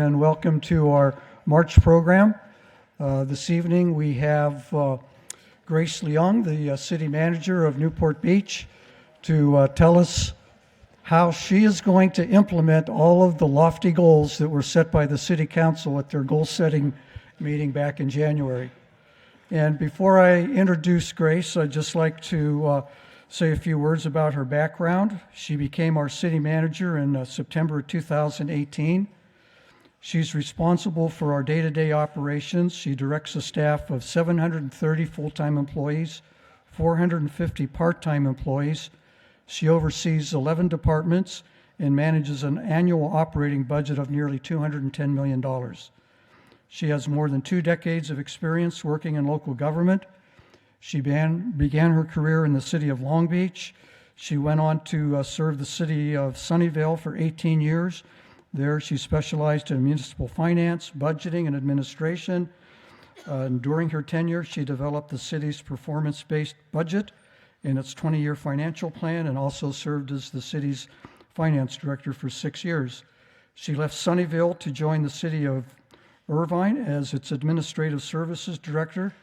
And welcome to our March program. This evening we have Grace Leung, the City Manager of Newport Beach, to tell us how she is going to implement all of the lofty goals that were set by the City Council at their goal-setting meeting back in January. And before I introduce Grace, I'd just like to say a few words about her background. She became our City Manager in September of 2018. She's responsible for our day-to-day operations. She directs a staff of 730 full-time employees, 450 part-time employees. She oversees 11 departments and manages an annual operating budget of nearly $210 million. She has more than 2 decades of experience working in local government. She began her career in the city of Long Beach. She went on to serve the city of Sunnyvale for 18 years. There, she specialized in municipal finance, budgeting, and administration. And during her tenure, she developed the city's performance-based budget and its 20-year financial plan, and also served as the city's finance director for 6 years. She left Sunnyvale to join the city of Irvine as its administrative services director.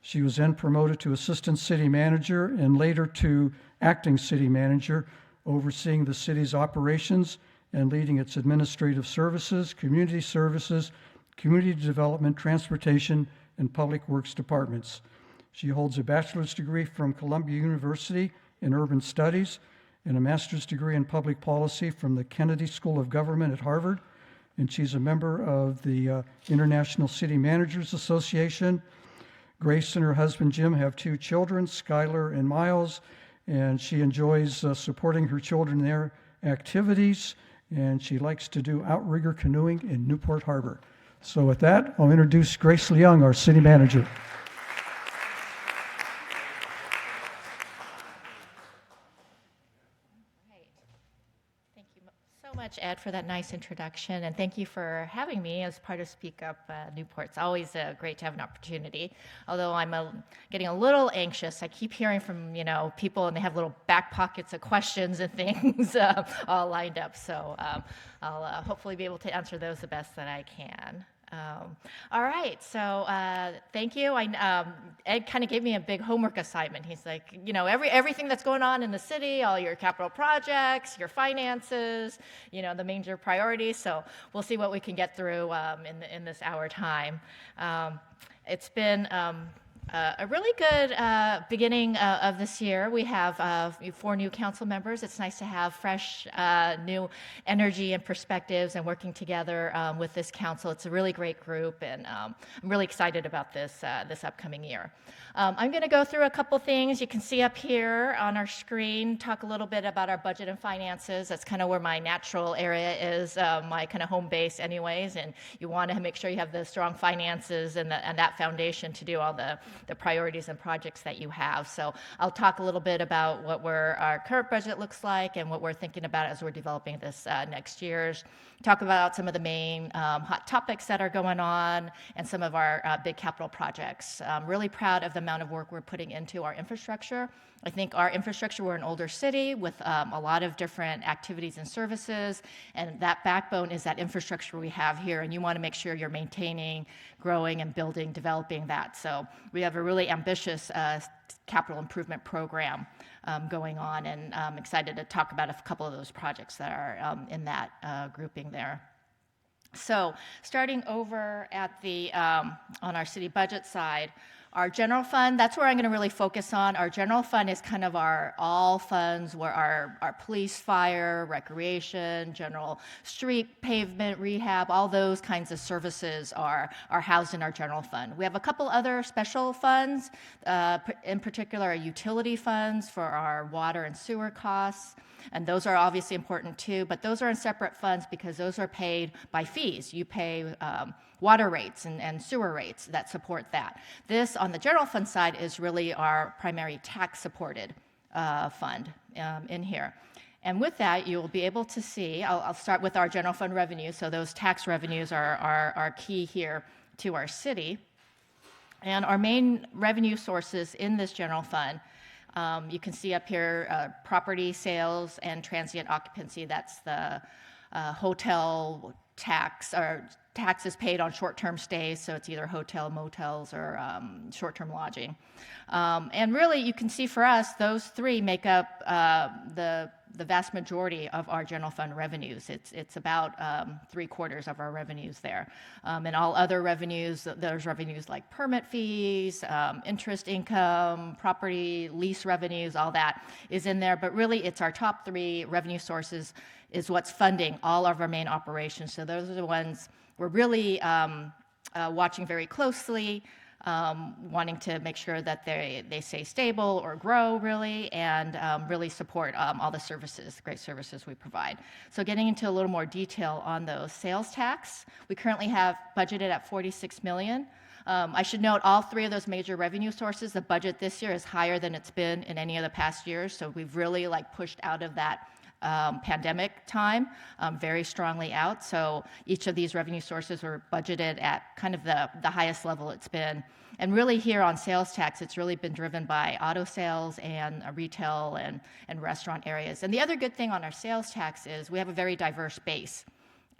She was then promoted to assistant city manager and later to acting city manager, overseeing the city's operations and leading its administrative services, community development, transportation, and public works departments. She holds a bachelor's degree from Columbia University in urban studies and a master's degree in public policy from the Kennedy School of Government at Harvard. And she's a member of the International City Managers Association. Grace and her husband Jim have 2 children, Skylar and Miles, and she enjoys supporting her children in their activities, and she likes to do outrigger canoeing in Newport Harbor. So with that, I'll introduce Grace Leung, our City Manager. Much, Ed, for that nice introduction, and thank you for having me as part of Speak Up Newport. It's always great to have an opportunity. Although I'm getting a little anxious, I keep hearing from people, and they have little back pockets of questions and things all lined up. So I'll hopefully be able to answer those the best that I can. All right, so thank you. Ed kind of gave me a big homework assignment. He's like, everything that's going on in the city, all your capital projects, your finances, the major priorities. So we'll see what we can get through in this hour time. It's been a really good beginning of this year. We have 4 new council members. It's nice to have fresh, new energy and perspectives and working together with this council. It's a really great group, and I'm really excited about this upcoming year. I'm going to go through a couple things you can see up here on our screen, talk a little bit about our budget and finances. That's kind of where my natural area is, my kind of home base anyways, and you want to make sure you have the strong finances and that foundation to do all the priorities and projects that you have. So I'll talk a little bit about what our current budget looks like and what we're thinking about as we're developing this next year's. Talk about some of the main hot topics that are going on and some of our big capital projects. I'm really proud of the amount of work we're putting into our infrastructure. I think our infrastructure, we're an older city with a lot of different activities and services, and that backbone is that infrastructure we have here, and you want to make sure you're maintaining, growing, and building, developing that. So we have a really ambitious capital improvement program going on, and I'm excited to talk about a couple of those projects that are in that grouping there. So starting over at the on our city budget side, our general fund, that's where I'm going to really focus on. Our general fund is kind of our all funds, where our police, fire, recreation, general street, pavement, rehab, all those kinds of services are housed in our general fund. We have a couple other special funds, in particular our utility funds for our water and sewer costs. And those are obviously important too, but those are in separate funds because those are paid by fees. You pay water rates and sewer rates that support that. This, on the general fund side, is really our primary tax-supported fund in here. And with that, you'll be able to see, I'll start with our general fund revenue. So those tax revenues are key here to our city. And our main revenue sources in this general fund, you can see up here, property sales and transient occupancy. That's the hotel tax or taxes paid on short-term stays, so it's either hotel, motels, or short-term lodging. And really, you can see for us, those three make up the vast majority of our general fund revenues. It's about 3/4 of our revenues there. And all other revenues, there's revenues like permit fees, interest income, property lease revenues, all that is in there. But really, it's our top three revenue sources is what's funding all of our main operations. So those are the ones we're really watching very closely, wanting to make sure that they stay stable or grow, really, and really support all the services, great services we provide. So getting into a little more detail on those. Sales tax, we currently have budgeted at $46 million. I should note all three of those major revenue sources, the budget this year is higher than it's been in any of the past years. So we've really pushed out of that pandemic time very strongly out. So each of these revenue sources were budgeted at kind of the highest level it's been. And really here on sales tax, it's really been driven by auto sales and retail and restaurant areas. And the other good thing on our sales tax is we have a very diverse base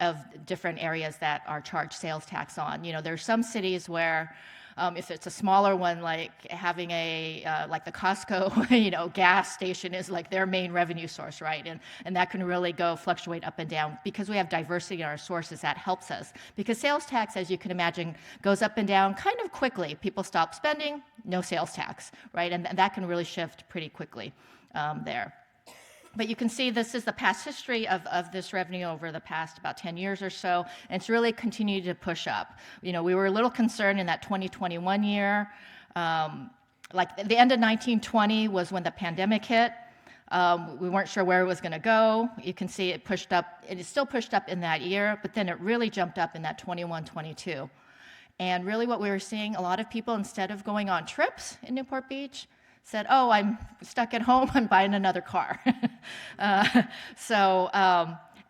of different areas that are charged sales tax on. There's some cities where if it's a smaller one, like having like the Costco, gas station is like their main revenue source, right? And that can really fluctuate up and down. Because we have diversity in our sources, that helps us. Because sales tax, as you can imagine, goes up and down kind of quickly. People stop spending, no sales tax, right? And that can really shift pretty quickly there. But you can see this is the past history of this revenue over the past about 10 years or so, and it's really continued to push up. We were a little concerned in that 2021 year. Like the end of 1920 was when the pandemic hit. We weren't sure where it was going to go. You can see it pushed up. It is still pushed up in that year, but then it really jumped up in that 21, 22. And really what we were seeing, a lot of people, instead of going on trips in Newport Beach, said, oh, I'm stuck at home, I'm buying another car. And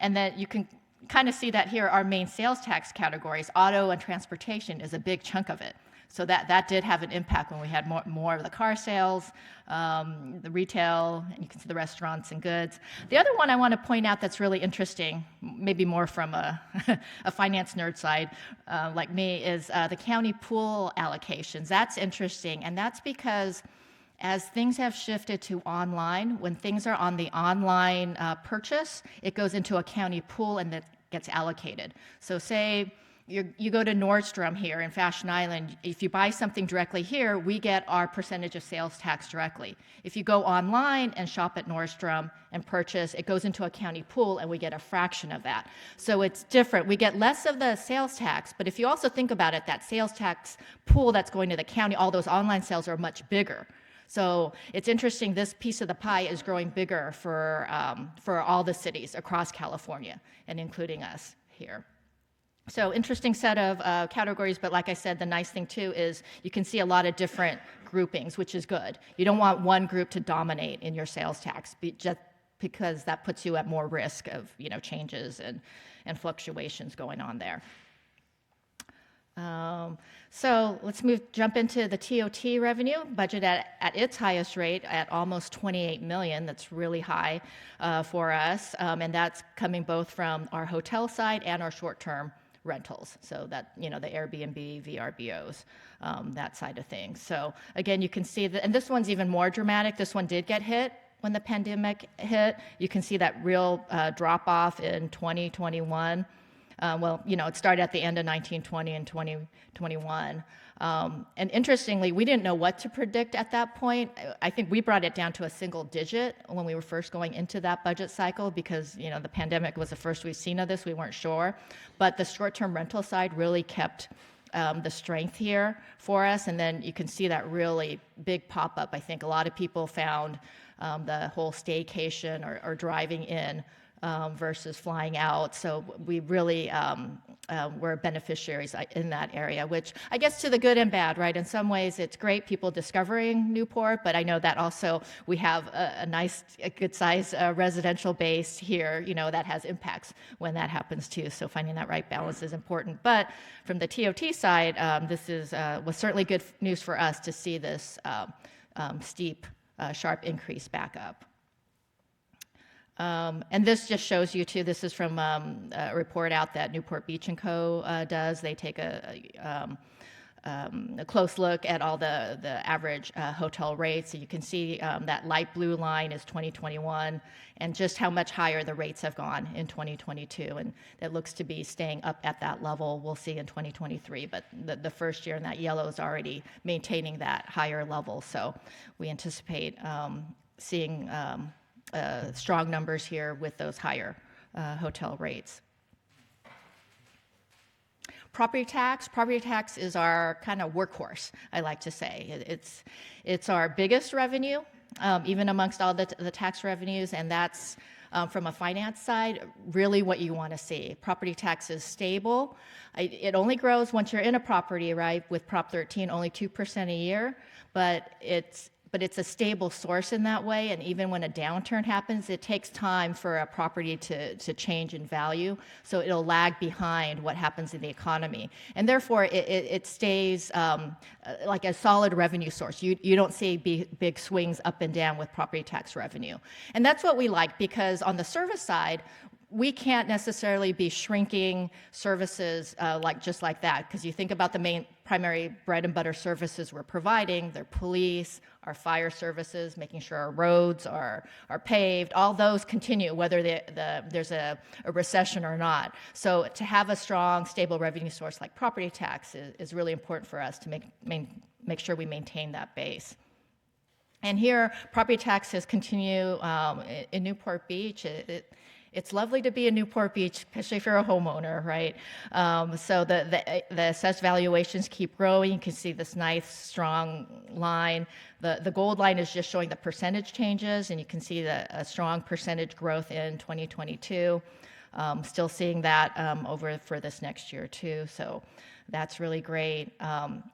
then you can kind of see that here, our main sales tax categories, auto and transportation is a big chunk of it. So that did have an impact when we had more of the car sales, the retail, and you can see the restaurants and goods. The other one I want to point out that's really interesting, maybe more from a finance nerd side like me, is the county pool allocations. That's interesting, and that's because as things have shifted to online, when things are on the online purchase, it goes into a county pool and that gets allocated. So say you go to Nordstrom here in Fashion Island, if you buy something directly here, we get our percentage of sales tax directly. If you go online and shop at Nordstrom and purchase, it goes into a county pool and we get a fraction of that. So it's different. We get less of the sales tax, but if you also think about it, that sales tax pool that's going to the county, all those online sales are much bigger. So it's interesting, this piece of the pie is growing bigger for all the cities across California, and including us here. So interesting set of categories, but like I said, the nice thing too is you can see a lot of different groupings, which is good. You don't want one group to dominate in your sales tax, just because that puts you at more risk of changes and fluctuations going on there. So let's jump into the TOT revenue, budget at its highest rate at almost $28 million. That's really high for us, and that's coming both from our hotel side and our short-term rentals. So that, the Airbnb, VRBOs, that side of things. So again, you can see that, and this one's even more dramatic. This one did get hit when the pandemic hit. You can see that real drop-off in 2021. It started at the end of 1920 and 2021. And interestingly, we didn't know what to predict at that point. I think we brought it down to a single digit when we were first going into that budget cycle because, the pandemic was the first we've seen of this. We weren't sure. But the short-term rental side really kept the strength here for us. And then you can see that really big pop-up. I think a lot of people found the whole staycation or driving in versus flying out. So we really were beneficiaries in that area, which I guess to the good and bad, right? In some ways, it's great people discovering Newport, but I know that also we have a good-sized residential base here, that has impacts when that happens too. So finding that right balance is important. But from the TOT side, this was certainly good news for us to see this steep, sharp increase back up. And this just shows you too, this is from a report out that Newport Beach and Co. Does. They take a close look at all the average hotel rates. So you can see that light blue line is 2021 and just how much higher the rates have gone in 2022. And it looks to be staying up at that level. We'll see in 2023, but the first year in that yellow is already maintaining that higher level. So we anticipate seeing strong numbers here with those higher hotel rates. Property tax is our kind of workhorse, I like to say. It's our biggest revenue, even amongst all the tax revenues, and that's from a finance side, really what you want to see. Property tax is stable. It only grows once you're in a property, right? With Prop 13, only 2% a year, but it's a stable source in that way, and even when a downturn happens, it takes time for a property to change in value, so it'll lag behind what happens in the economy. And therefore, it stays like a solid revenue source. You don't see big swings up and down with property tax revenue. And that's what we like, because on the service side, we can't necessarily be shrinking services just like that, because you think about the main primary bread and butter services we're providing, they're police, our fire services, making sure our roads are paved, all those continue whether there's a recession or not. So to have a strong, stable revenue source like property tax is really important for us to make sure we maintain that base. And here, property taxes continue in Newport Beach. It's lovely to be in Newport Beach, especially if you're a homeowner, right? So the assessed valuations keep growing. You can see this nice, strong line. The gold line is just showing the percentage changes, and you can see a strong percentage growth in 2022. Still seeing that over for this next year, too. So that's really great.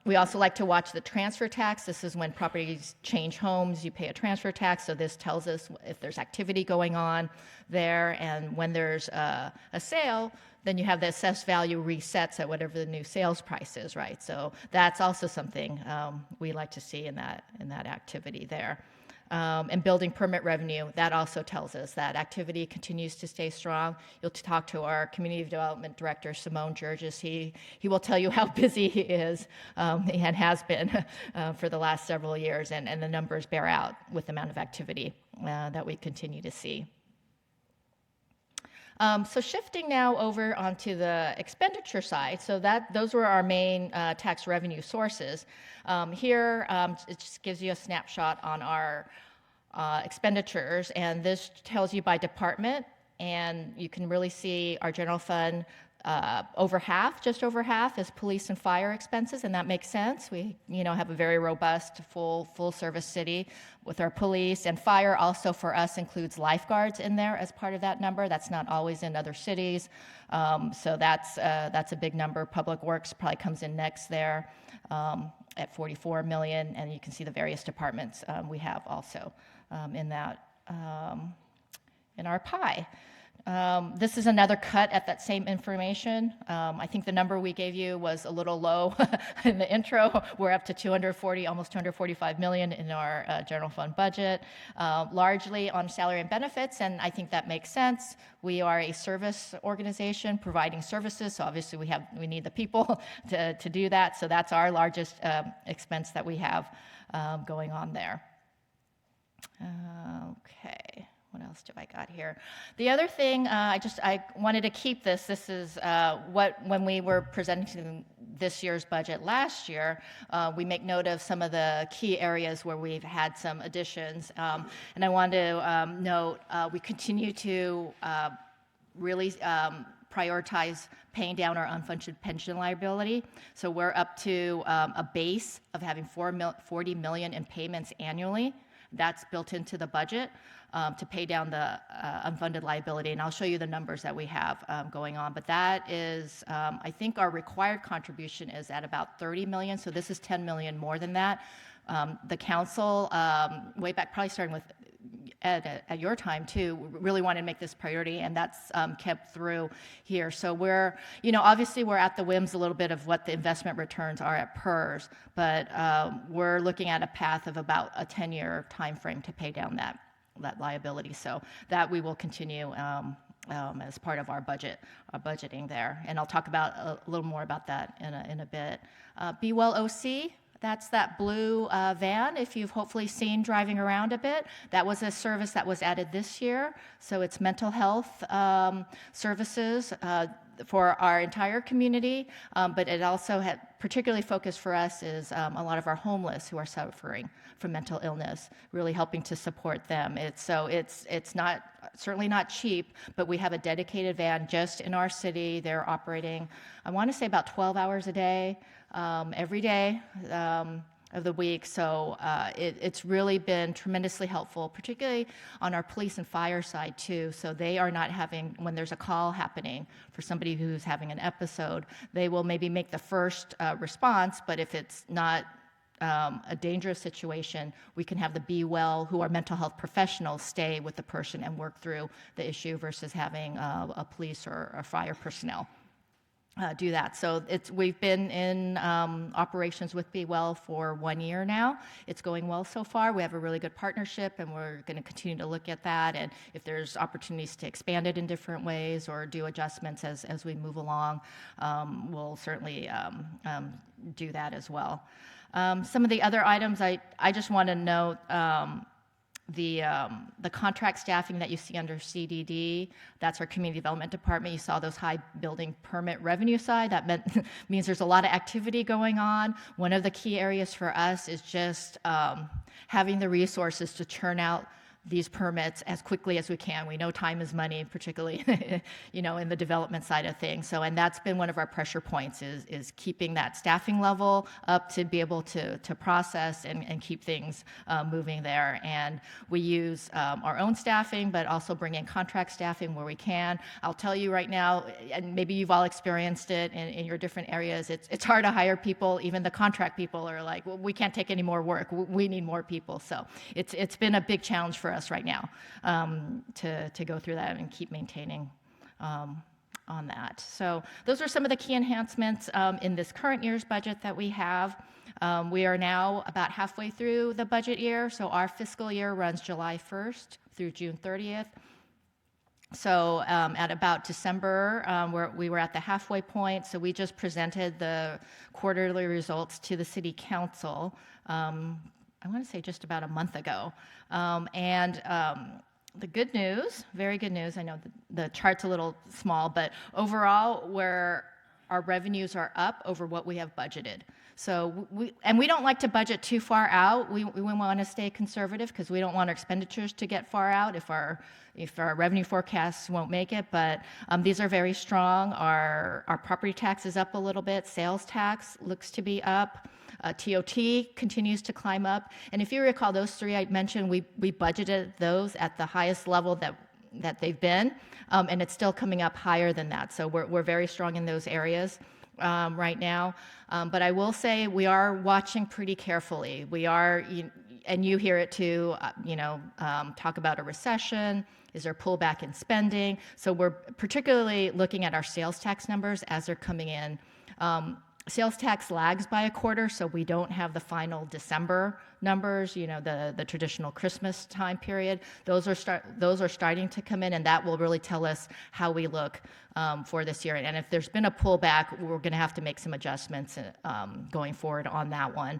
We also like to watch the transfer tax. This is when properties change homes, you pay a transfer tax. So this tells us if there's activity going on there. And when there's a sale, then you have the assessed value resets at whatever the new sales price is, right? So that's also something we like to see in that activity there. And building permit revenue, that also tells us that activity continues to stay strong. You'll talk to our community development director, Simone Georges. He will tell you how busy he is and has been for the last several years, and the numbers bear out with the amount of activity that we continue to see. So shifting now over onto the expenditure side, so those were our main tax revenue sources. Here, it just gives you a snapshot on our expenditures, and this tells you by department, and you can really see our general fund, just over half is police and fire expenses, and that makes sense. We, have a very robust, full service city with our police, and fire also for us includes lifeguards in there as part of that number. That's not always in other cities, so that's a big number. Public Works probably comes in next there at 44 million, and you can see the various departments we have also in that in our pie. This is another cut at that same information. I think the number we gave you was a little low in the intro. We're up to almost 245 million in our general fund budget, largely on salary and benefits, and I think that makes sense. We are a service organization providing services, so obviously we need the people to do that. So that's our largest expense that we have going on there. Okay. What else do I got here? The other thing, I wanted to keep this. This is when we were presenting this year's budget last year, we make note of some of the key areas where we've had some additions. And I wanted to note we continue to really prioritize paying down our unfunded pension liability. So we're up to a base of having $40 million in payments annually. That's built into the budget to pay down the unfunded liability. And I'll show you the numbers that we have going on. But that is, I think our required contribution is at about 30 million. So this is 10 million more than that. The council, way back, probably starting with at your time too, really wanted to make this priority, and that's kept through here. So we're, obviously we're at the whims a little bit of what the investment returns are at PERS, but we're looking at a path of about a 10-year time frame to pay down that liability. So that we will continue as part of our budgeting there. And I'll talk about a little more about that in a bit. Be Well OC. That's that blue van, if you've hopefully seen driving around a bit. That was a service that was added this year. So it's mental health services for our entire community, but it also had particularly focused for us is a lot of our homeless who are suffering from mental illness, really helping to support them. It's not certainly not cheap, but we have a dedicated van just in our city. They're operating, I want to say about 12 hours a day, every day of the week. So it's really been tremendously helpful, particularly on our police and fire side too. So they are not having, when there's a call happening for somebody who's having an episode, they will maybe make the first response, but if it's not a dangerous situation, we can have the Be Well, who are mental health professionals, stay with the person and work through the issue versus having a police or a fire personnel do that. So we've been in operations with Be Well for 1 year now. It's going well so far. We have a really good partnership, and we're going to continue to look at that. And if there's opportunities to expand it in different ways or do adjustments as we move along, we'll certainly do that as well. Some of the other items I just want to note. The contract staffing that you see under CDD, that's our community development department. You saw those high building permit revenue side. That means there's a lot of activity going on. One of the key areas for us is just having the resources to churn out these permits as quickly as we can. We know time is money, particularly in the development side of things. So, and that's been one of our pressure points is keeping that staffing level up to be able to process and keep things moving there. And we use our own staffing, but also bring in contract staffing where we can. I'll tell you right now, and maybe you've all experienced it in your different areas, it's hard to hire people. Even the contract people are like, well, we can't take any more work. We need more people. So it's been a big challenge for us right now to go through that and keep maintaining on that. So those are some of the key enhancements in this current year's budget that we have. We are now about halfway through the budget year, so our fiscal year runs July 1st through June 30th. So at about December, we were at the halfway point, so we just presented the quarterly results to the City Council, I want to say just about a month ago. The good news, very good news, I know the chart's a little small, but overall, where our revenues are up over what we have budgeted. So we don't like to budget too far out. We want to stay conservative because we don't want our expenditures to get far out if our revenue forecasts won't make it. But these are very strong. Our property tax is up a little bit. Sales tax looks to be up. TOT continues to climb up. And if you recall, those three I mentioned, we budgeted those at the highest level that they've been, and it's still coming up higher than that. So we're very strong in those areas right now. But I will say we are watching pretty carefully. We are, and you hear it too, talk about a recession. Is there pullback in spending? So we're particularly looking at our sales tax numbers as they're coming in. Sales tax lags by a quarter, so we don't have the final December numbers, the traditional Christmas time period. Those are starting to come in, and that will really tell us how we look for this year. And if there's been a pullback, we're going to have to make some adjustments going forward on that one.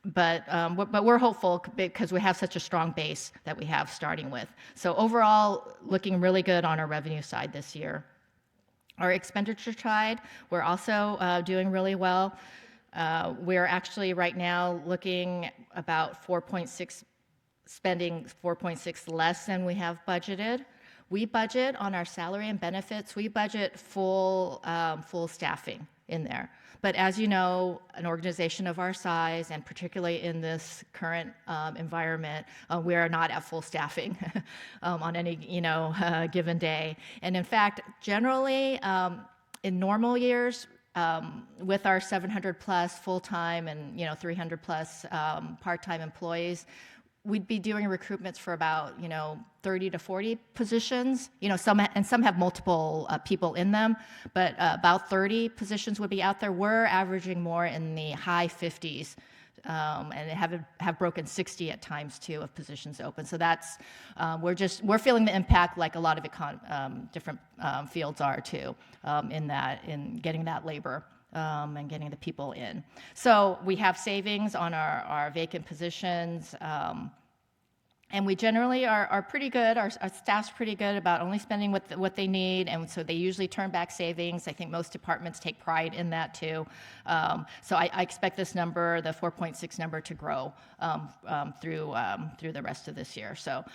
But we're hopeful because we have such a strong base that we have starting with. So overall, looking really good on our revenue side this year. Our expenditure side, we're also doing really well. We're actually right now looking about 4.6, spending 4.6 less than we have budgeted. We budget on our salary and benefits, we budget full staffing in there. But as you know, an organization of our size, and particularly in this current environment, we are not at full staffing on any given day. And in fact, generally, in normal years, with our 700 plus full-time and 300 plus part-time employees, we'd be doing recruitments for about 30 to 40 positions. Some have multiple people in them, but about 30 positions would be out there. We're averaging more in the high 50s and have broken 60 at times too of positions open. So that's we're feeling the impact like a lot of different fields are too, in getting that labor. And getting the people in. So we have savings on our vacant positions, and we generally are pretty good. Our staff's pretty good about only spending what they need, and so they usually turn back savings. I think most departments take pride in that too. So I expect this number, the 4.6 number, to grow through the rest of this year. So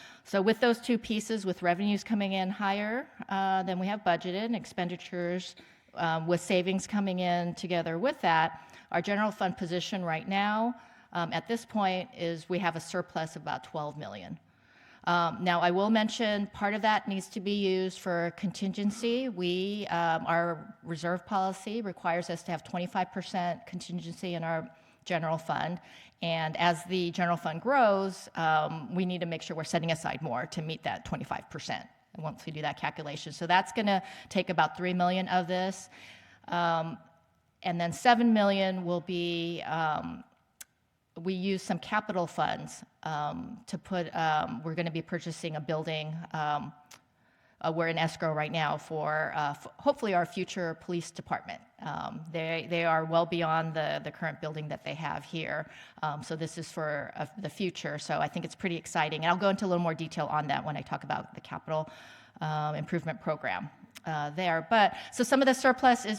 with those two pieces, with revenues coming in higher than we have budgeted, and expenditures with savings coming in together with that, our general fund position right now, at this point, is we have a surplus of about $12 million. Now, I will mention part of that needs to be used for contingency. Our reserve policy requires us to have 25% contingency in our general fund. And as the general fund grows, we need to make sure we're setting aside more to meet that 25%. Once we do that calculation. So that's going to take about $3 million of this. And then $7 million will be, we use some capital funds to put, we're going to be purchasing a building. We're in escrow right now for hopefully our future police department. They are well beyond the current building that they have here. So this is for the future. So I think it's pretty exciting. And I'll go into a little more detail on that when I talk about the capital improvement program there. But so some of the surplus is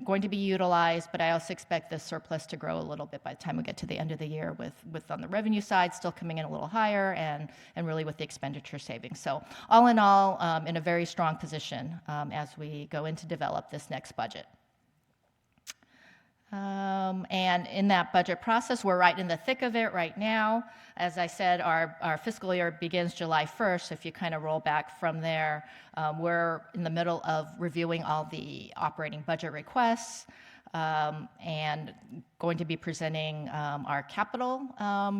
going to be utilized, but I also expect the surplus to grow a little bit by the time we get to the end of the year with on the revenue side still coming in a little higher and really with the expenditure savings. So all in all, in a very strong position as we go in to develop this next budget. And in that budget process, we're right in the thick of it right now. As I said, our fiscal year begins July 1st. So if you kind of roll back from there, we're in the middle of reviewing all the operating budget requests and going to be presenting our capital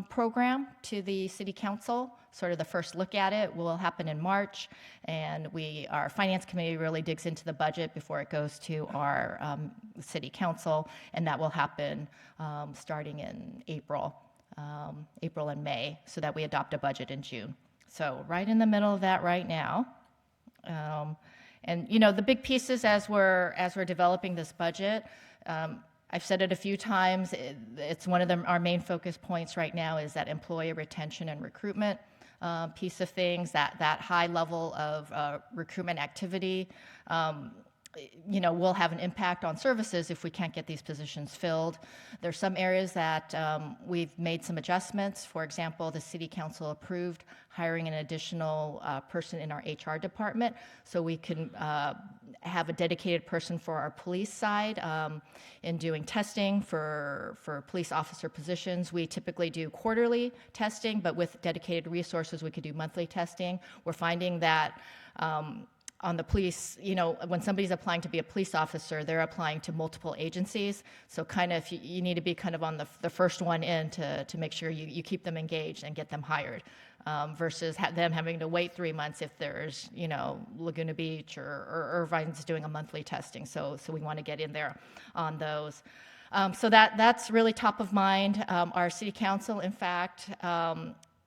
program to the City Council. Sort of the first look at it will happen in March, and our Finance Committee really digs into the budget before it goes to our City Council, and that will happen starting in April and May, so that we adopt a budget in June. So right in the middle of that right now. And the big pieces as we're developing this budget, I've said it a few times, it's one of our main focus points right now is that employee retention and recruitment piece of things, that high level of recruitment activity, will have an impact on services if we can't get these positions filled. There's some areas that we've made some adjustments. For example, the City Council approved hiring an additional person in our HR department so we can have a dedicated person for our police side in doing testing for police officer positions. We typically do quarterly testing, but with dedicated resources, we could do monthly testing. We're finding that on the police, when somebody's applying to be a police officer, they're applying to multiple agencies. So kind of you need to be kind of on the first one in to make sure you keep them engaged and get them hired versus them having to wait 3 months if there's, Laguna Beach or Irvine's doing a monthly testing. So we want to get in there on those. So that's really top of mind. Our City Council, in fact,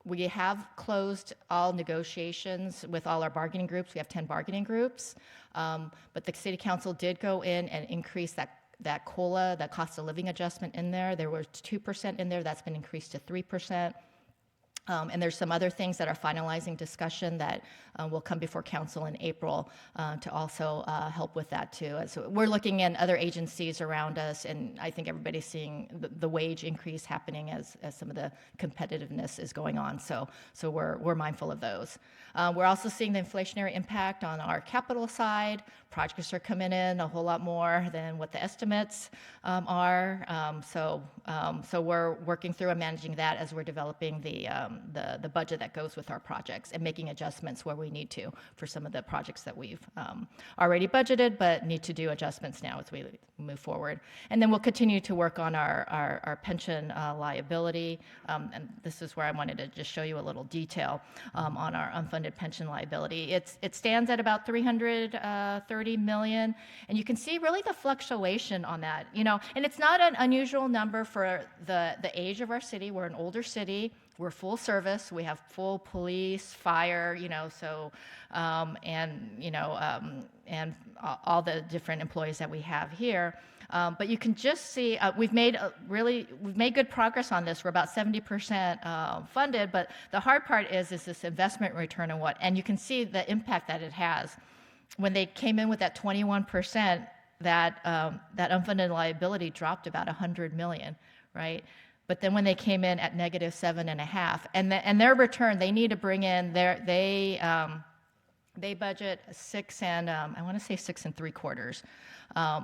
we have closed all negotiations with all our bargaining groups. We have 10 bargaining groups, but the City Council did go in and increase that COLA, that cost of living adjustment in there. There was 2% in there. That's been increased to 3%. And there's some other things that are finalizing discussion that will come before council in April to also help with that too. So we're looking at other agencies around us, and I think everybody's seeing the wage increase happening as some of the competitiveness is going on. So we're mindful of those. We're also seeing the inflationary impact on our capital side. Projects are coming in a whole lot more than what the estimates are. So we're working through and managing that as we're developing the budget that goes with our projects and making adjustments where we need to for some of the projects that we've already budgeted but need to do adjustments now as we move forward. And then we'll continue to work on our pension liability. And this is where I wanted to just show you a little detail on our unfunded pension liability. It stands at about $330 million, and you can see really the fluctuation on that. And it's not an unusual number for the age of our city. We're an older city. We're full service. We have full police, fire, so and all the different employees that we have here. But you can just see we've made good progress on this. We're about 70% funded. But the hard part is this investment return and you can see the impact that it has. When they came in with that 21%, that unfunded liability dropped about $100 million, right? But then when they came in at negative 7.5, and their return, they need to bring in they budget 6 and I want to say 6 3/4.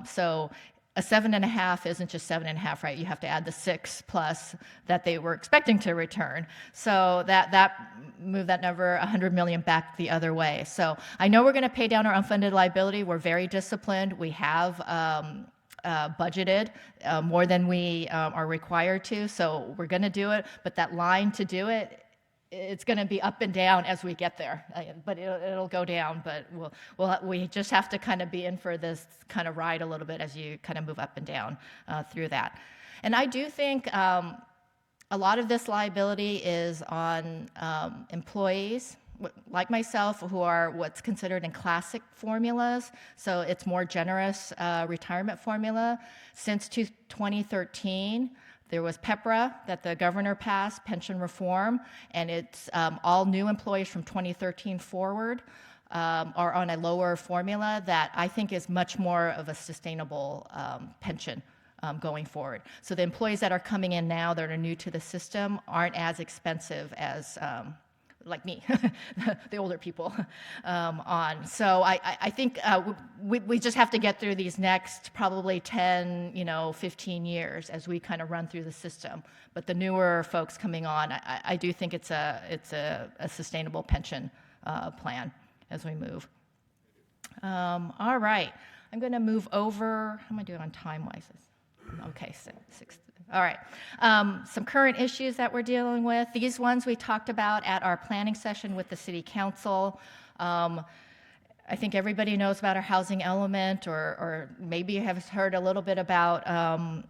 So a 7.5 isn't just 7.5, right? You have to add the 6 plus that they were expecting to return. So that moved that number $100 million back the other way. So I know we're going to pay down our unfunded liability. We're very disciplined. We have budgeted more than we are required to, so we're going to do it. But that line to do it, it's going to be up and down as we get there. But it'll go down. But we just have to kind of be in for this kind of ride a little bit as you kind of move up and down through that. And I do think a lot of this liability is on employees like myself, who are what's considered in classic formulas. So it's more generous retirement formula. Since 2013, there was PEPRA that the governor passed, pension reform, and it's all new employees from 2013 forward are on a lower formula that I think is much more of a sustainable pension going forward. So the employees that are coming in now that are new to the system aren't as expensive as like me, the older people on. So I think we just have to get through these next probably 10, 15 years as we kind of run through the system. But the newer folks coming on, I do think it's a sustainable pension plan as we move. All right, I'm going to move over. How am I doing on time-wise? Okay, six. All right. Some current issues that we're dealing with. These ones we talked about at our planning session with the City Council. I think everybody knows about our housing element, or maybe you have heard a little bit about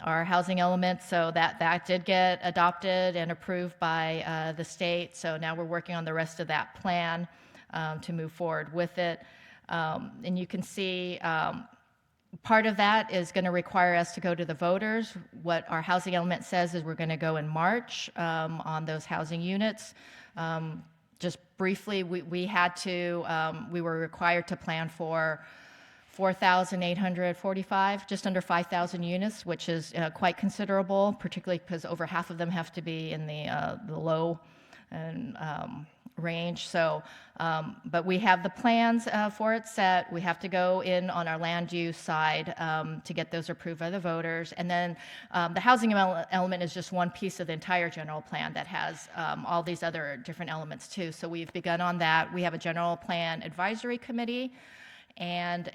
our housing element. So that did get adopted and approved by the state. So now we're working on the rest of that plan to move forward with it. And you can see part of that is going to require us to go to the voters. What our housing element says is we're going to go in March on those housing units. Just briefly, we were required to plan for 4,845, just under 5,000 units, which is quite considerable, particularly because over half of them have to be in the low and range. So, but we have the plans for it set. We have to go in on our land use side to get those approved by the voters. And then the housing element is just one piece of the entire general plan that has all these other different elements too. So we've begun on that. We have a general plan advisory committee and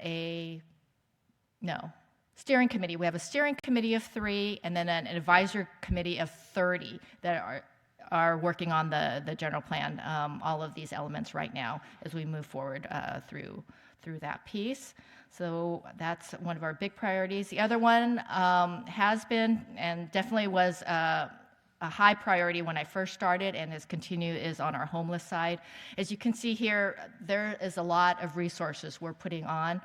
steering committee. We have a steering committee of 3 and then an advisory committee of 30 that are working on the general plan, all of these elements right now as we move forward through that piece. So that's one of our big priorities. The other one has been and definitely was a high priority when I first started and has continued is on our homeless side. As you can see here, there is a lot of resources we're putting on.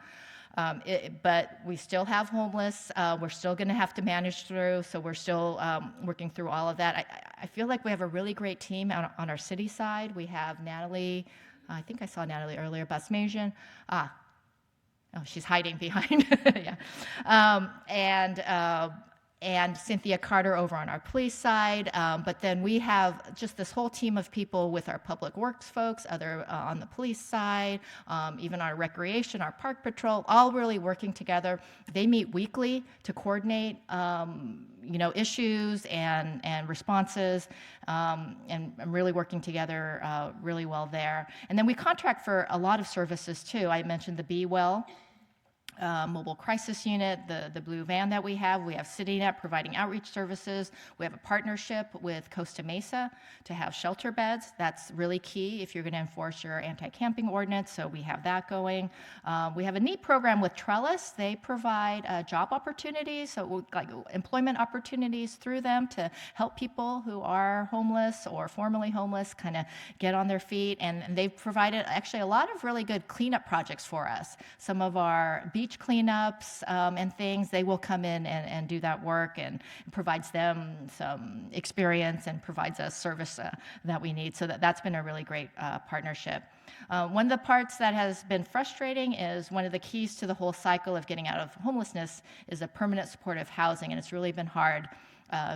But we still have homeless. We're still going to have to manage through, so we're still working through all of that. I feel like we have a really great team on our city side. We have Natalie, I think I saw Natalie earlier, Basmasian. Oh, she's hiding behind. Yeah. And Cynthia Carter over on our police side. But then we have just this whole team of people with our public works folks, other on the police side, even our recreation, our park patrol, all really working together. They meet weekly to coordinate, issues and responses, and really working together really well there. And then we contract for a lot of services too. I mentioned the Be Well mobile crisis unit, the blue van that we have. We have CityNet providing outreach services. We have a partnership with Costa Mesa to have shelter beds. That's really key if you're going to enforce your anti-camping ordinance, so we have that going. We have a neat program with Trellis. They provide job opportunities, so like employment opportunities through them to help people who are homeless or formerly homeless kind of get on their feet. And they've provided actually a lot of really good cleanup projects for us. Some of our beach cleanups and things, they will come in and do that work, and provides them some experience and provides us service that we need. So that's been a really great partnership. One of the parts that has been frustrating is one of the keys to the whole cycle of getting out of homelessness is a permanent supportive housing, and it's really been hard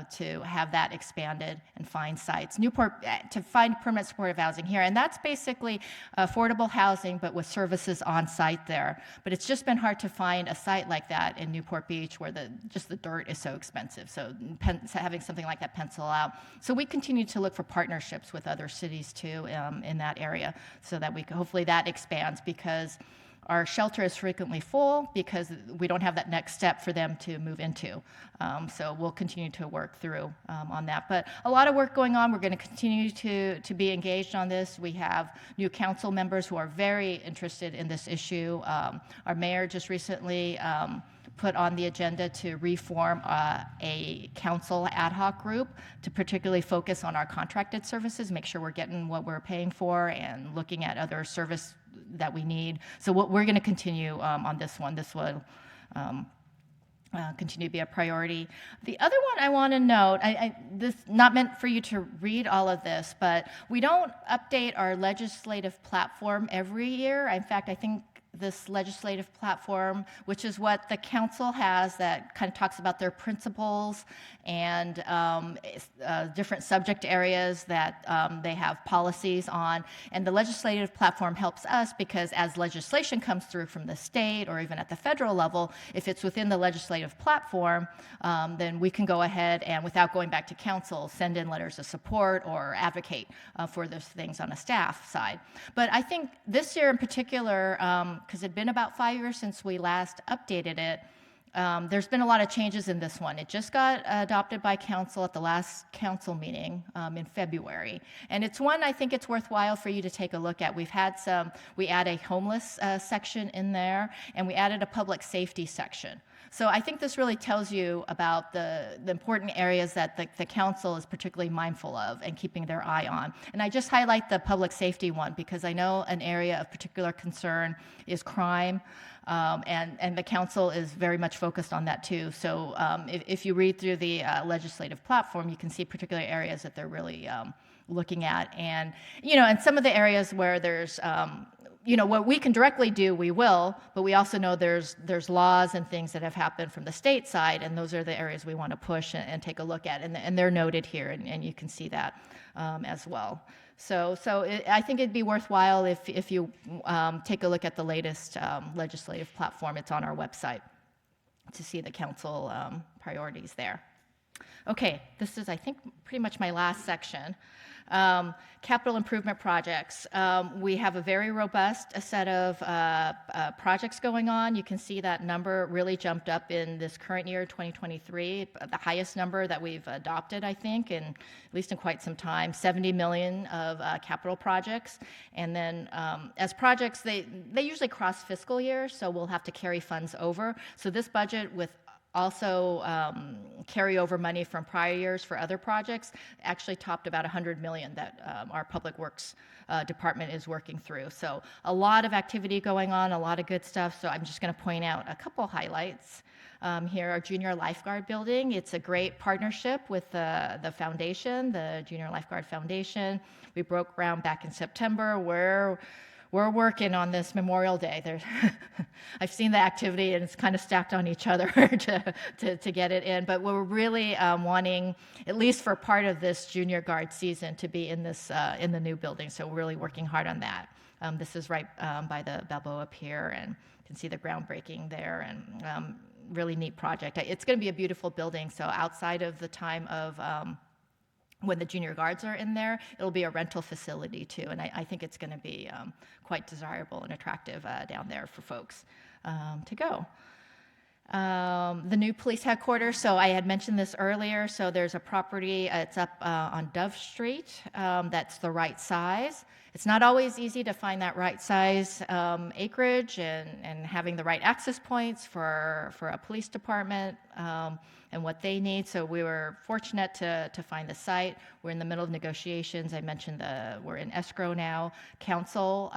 to have that expanded and find sites. Newport, to find permanent supportive housing here, and that's basically affordable housing but with services on site there. But it's just been hard to find a site like that in Newport Beach where just the dirt is so expensive. So having something like that pencil out. So we continue to look for partnerships with other cities too in that area, so that hopefully that expands, because our shelter is frequently full because we don't have that next step for them to move into. So we'll continue to work through on that. But a lot of work going on. We're going to continue to be engaged on this. We have new council members who are very interested in this issue. Our mayor just recently put on the agenda to reform a council ad hoc group to particularly focus on our contracted services, make sure we're getting what we're paying for and looking at other service that we need. So what we're going to continue on this one. This will continue to be a priority. The other one I want to note, this not meant for you to read all of this, but we don't update our legislative platform every year. In fact, I think this legislative platform, which is what the council has, that kind of talks about their principles and different subject areas that they have policies on. And the legislative platform helps us because as legislation comes through from the state or even at the federal level, if it's within the legislative platform, then we can go ahead and, without going back to council, send in letters of support or advocate for those things on a staff side. But I think this year in particular, because it had been about 5 years since we last updated it, there's been a lot of changes in this one. It just got adopted by council at the last council meeting in February. And it's one I think it's worthwhile for you to take a look at. We add a homeless section in there, and we added a public safety section. So I think this really tells you about the important areas that the council is particularly mindful of and keeping their eye on. And I just highlight the public safety one because I know an area of particular concern is crime, and the council is very much focused on that too. So if you read through the legislative platform, you can see particular areas that they're really looking at. And, and some of the areas where there's what we can directly do, we will, but we also know there's laws and things that have happened from the state side, and those are the areas we want to push and take a look at, and they're noted here, and you can see that as well. So I think it'd be worthwhile if you take a look at the latest legislative platform. It's on our website to see the council priorities there. Okay, this is, I think, pretty much my last section. Capital improvement projects. We have a very robust set of projects going on. You can see that number really jumped up in this current year, 2023, the highest number that we've adopted, I think, at least in quite some time, 70 million of capital projects. And then as projects, they usually cross fiscal years, so we'll have to carry funds over. So this budget, with also carryover money from prior years for other projects, actually topped about 100 million that our Public Works department is working through. So a lot of activity going on, a lot of good stuff. So I'm just going to point out a couple highlights. Here, our Junior Lifeguard building. It's a great partnership with the foundation, the Junior Lifeguard Foundation. We broke ground back in September. We're working on this Memorial Day. I've seen the activity, and it's kind of stacked on each other to get it in. But we're really wanting, at least for part of this junior guard season, to be in the new building. So we're really working hard on that. This is right by the Balboa Pier, and you can see the groundbreaking there, and really neat project. It's going to be a beautiful building. So outside of the time of when the junior guards are in there, it'll be a rental facility too, and I think it's going to be quite desirable and attractive down there for folks. to go. The new police headquarters, so I had mentioned this earlier, so there's a property, it's up on Dove Street, that's the right size. It's not always easy to find that right size acreage and having the right access points for a police department and what they need. So we were fortunate to find the site. We're in the middle of negotiations. I mentioned we're in escrow now. Council,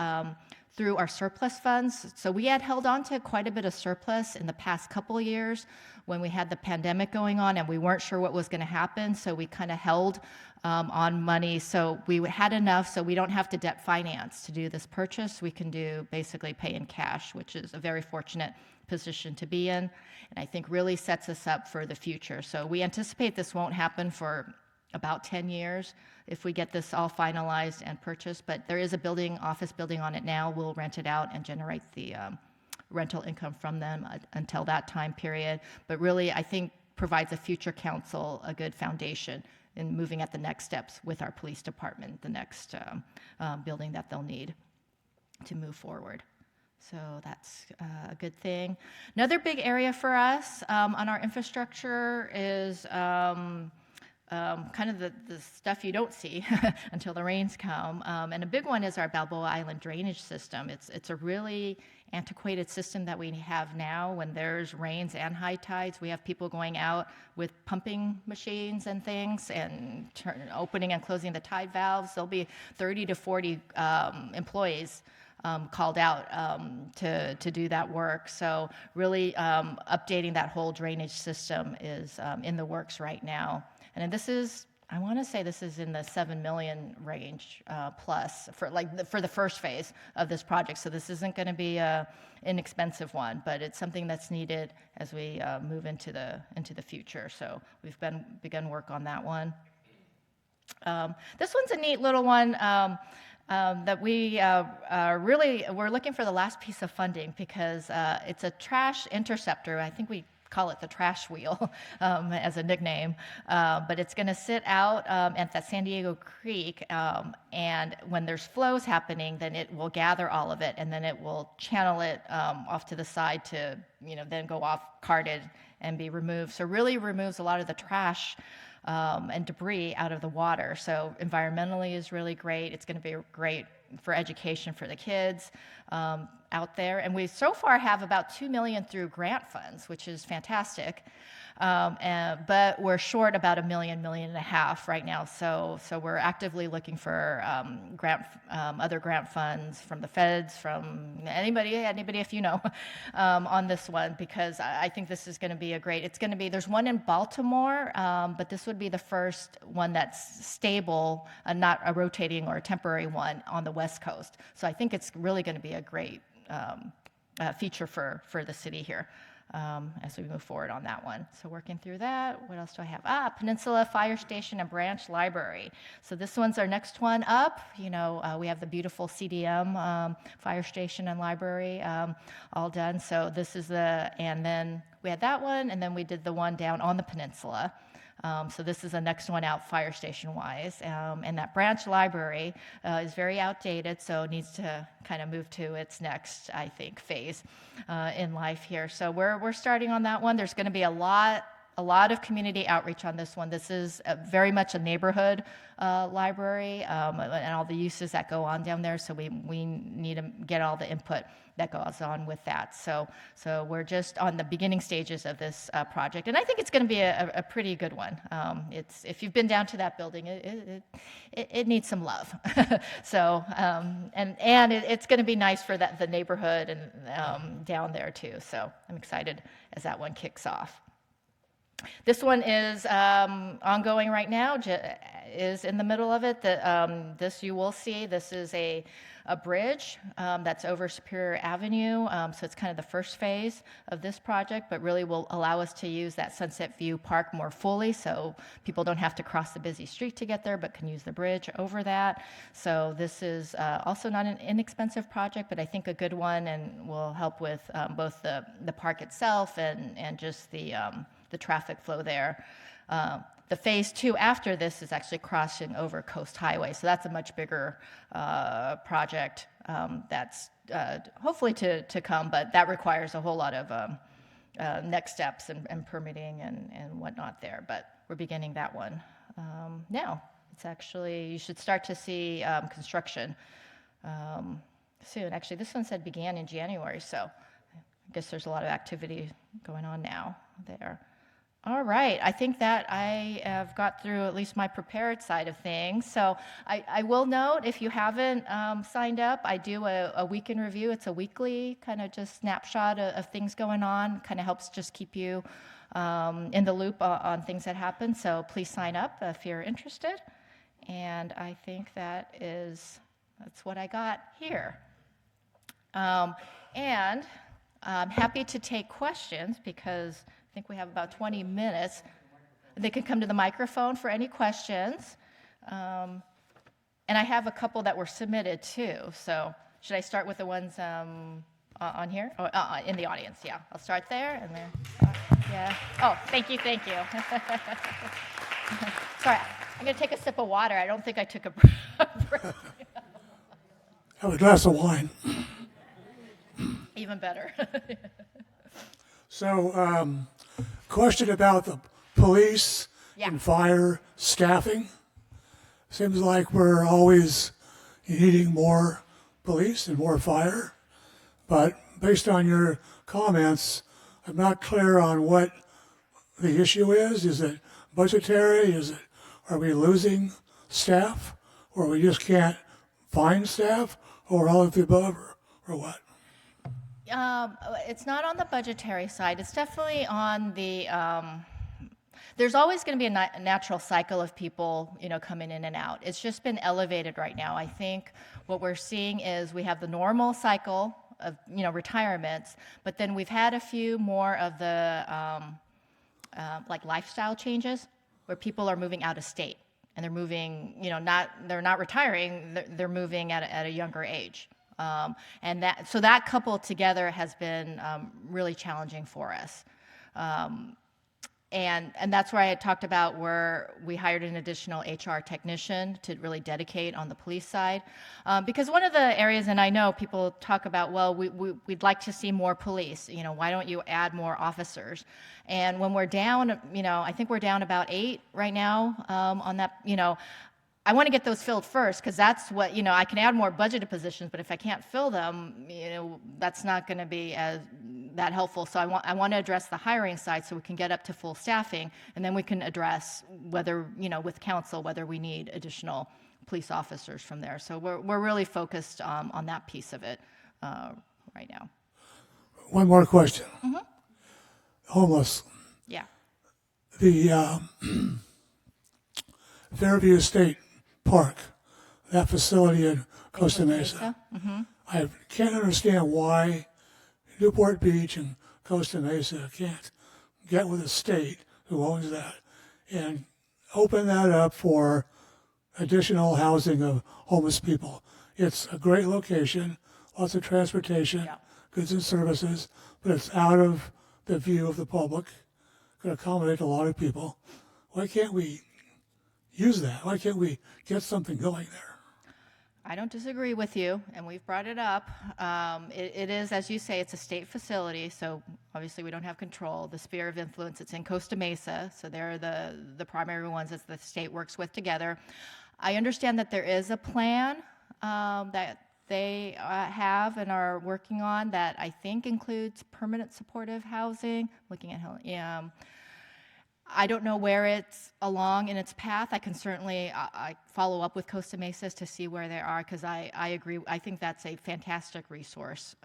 through our surplus funds. So we had held on to quite a bit of surplus in the past couple of years when we had the pandemic going on and we weren't sure what was going to happen. So we kind of held on money. So we had enough so we don't have to debt finance to do this purchase. We can basically pay in cash, which is a very fortunate position to be in. And I think really sets us up for the future. So we anticipate this won't happen for about 10 years if we get this all finalized and purchased, but there is a office building on it now. We'll rent it out and generate the rental income from them until that time period. But really, I think provides a future council a good foundation in moving at the next steps with our police department, the next building that they'll need to move forward. So that's a good thing. Another big area for us on our infrastructure is kind of the stuff you don't see until the rains come. And a big one is our Balboa Island drainage system. It's a really antiquated system that we have now when there's rains and high tides. We have people going out with pumping machines and things and opening and closing the tide valves. There'll be 30 to 40 employees called out to do that work. So really updating that whole drainage system is in the works right now. And this is, I want to say this is in the 7 million range plus for the first phase of this project. So this isn't going to be an inexpensive one, but it's something that's needed as we move into the future. So we've begun work on that one. This one's a neat little one. That we're looking for the last piece of funding because it's a trash interceptor. I think we call it the trash wheel as a nickname, but it's going to sit out at that San Diego Creek, and when there's flows happening, then it will gather all of it, and then it will channel it off to the side to, then go off carted and be removed. So really removes a lot of the trash and debris out of the water. So environmentally is really great. It's going to be great for education for the kids out there. And we so far have about $2 million through grant funds, which is fantastic. But we're short about $1.5 million right now. So we're actively looking for other grant funds from the feds, from anybody if you know, on this one, because I think this is going to be there's one in Baltimore, but this would be the first one that's stable, not a rotating or a temporary one on the West Coast. So I think it's really going to be a great feature for the city here. As we move forward on that one. So working through that, what else do I have? Peninsula Fire Station and Branch Library. So this one's our next one up. We have the beautiful CDM Fire Station and Library all done. So this is and then we had that one, and then we did the one down on the peninsula. So this is the next one out fire station wise. And that branch library is very outdated, so it needs to kind of move to its next, I think, phase in life here. So we're starting on that one. There's going to be a lot of community outreach on this one. This is very much a neighborhood library and all the uses that go on down there. So we need to get all the input that goes on with that. So we're just on the beginning stages of this project, and I think it's going to be a pretty good one. If you've been down to that building, it needs some love. So and it's going to be nice for the neighborhood and down there too. So I'm excited as that one kicks off. This one is ongoing right now, is in the middle of it. This you will see, this is a bridge that's over Superior Avenue. So it's kind of the first phase of this project, but really will allow us to use that Sunset View Park more fully, so people don't have to cross the busy street to get there, but can use the bridge over that. So this is also not an inexpensive project, but I think a good one, and will help with both the park itself and just the traffic flow there. The phase 2 after this is actually crossing over Coast Highway, so that's a much bigger project that's hopefully to come, but that requires a whole lot of next steps and permitting and whatnot there. But we're beginning that one now. It's actually, you should start to see construction soon. Actually, this one said began in January, so I guess there's a lot of activity going on now there. All right, I think that I have got through at least my prepared side of things. So I will note, if you haven't signed up, I do a week in review. It's a weekly kind of just snapshot of things going on. Kind of helps just keep you in the loop on things that happen. So please sign up if you're interested. And I think that's what I got here. And I'm happy to take questions because I think we have about 20 minutes. They can come to the microphone for any questions. And I have a couple that were submitted too. So should I start with the ones on here? Oh, in the audience, yeah. I'll start there and then, yeah. Oh, thank you. Sorry, I'm going to take a sip of water. I don't think I took a break. Have a glass of wine. Even better. So, question about the police Yeah. and fire staffing. Seems like we're always needing more police and more fire. But based on your comments, I'm not clear on what the issue is. Is it budgetary? Are we losing staff? Or we just can't find staff? Or all of the above? Or what? It's not on the budgetary side. It's definitely on the. There's always going to be a natural cycle of people, coming in and out. It's just been elevated right now. I think what we're seeing is we have the normal cycle of, retirements, but then we've had a few more of the like lifestyle changes where people are moving out of state and they're moving, they're not retiring, they're moving at a younger age. And that coupled together has been really challenging for us. And that's where I had talked about where we hired an additional HR technician to really dedicate on the police side. Because one of the areas, and I know people talk about, well, we'd like to see more police. Why don't you add more officers? And when we're down, I think we're down about 8 right now on that, I want to get those filled first because that's what, I can add more budgeted positions, but if I can't fill them, that's not going to be that helpful. So I want to address the hiring side so we can get up to full staffing, and then we can address whether, with council, whether we need additional police officers from there. So we're really focused on that piece of it right now. One more question. Mm-hmm. Homeless. Yeah. The Fairview State Park, that facility in Costa Mesa. Mm-hmm. I can't understand why Newport Beach and Costa Mesa can't get with the state who owns that and open that up for additional housing of homeless people. It's a great location, lots of transportation, Yeah. goods and services, but it's out of the view of the public, could accommodate a lot of people. Why can't we use that? Why can't we get something going there? I don't disagree with you, and we've brought it up. It is, as you say, it's a state facility, so obviously we don't have control. The sphere of influence, it's in Costa Mesa, so they're the primary ones that the state works with together. I understand that there is a plan that they have and are working on that I think includes permanent supportive housing. Looking at how, I don't know where it's along in its path. I can certainly I follow up with Costa Mesa to see where they are because I agree. I think that's a fantastic resource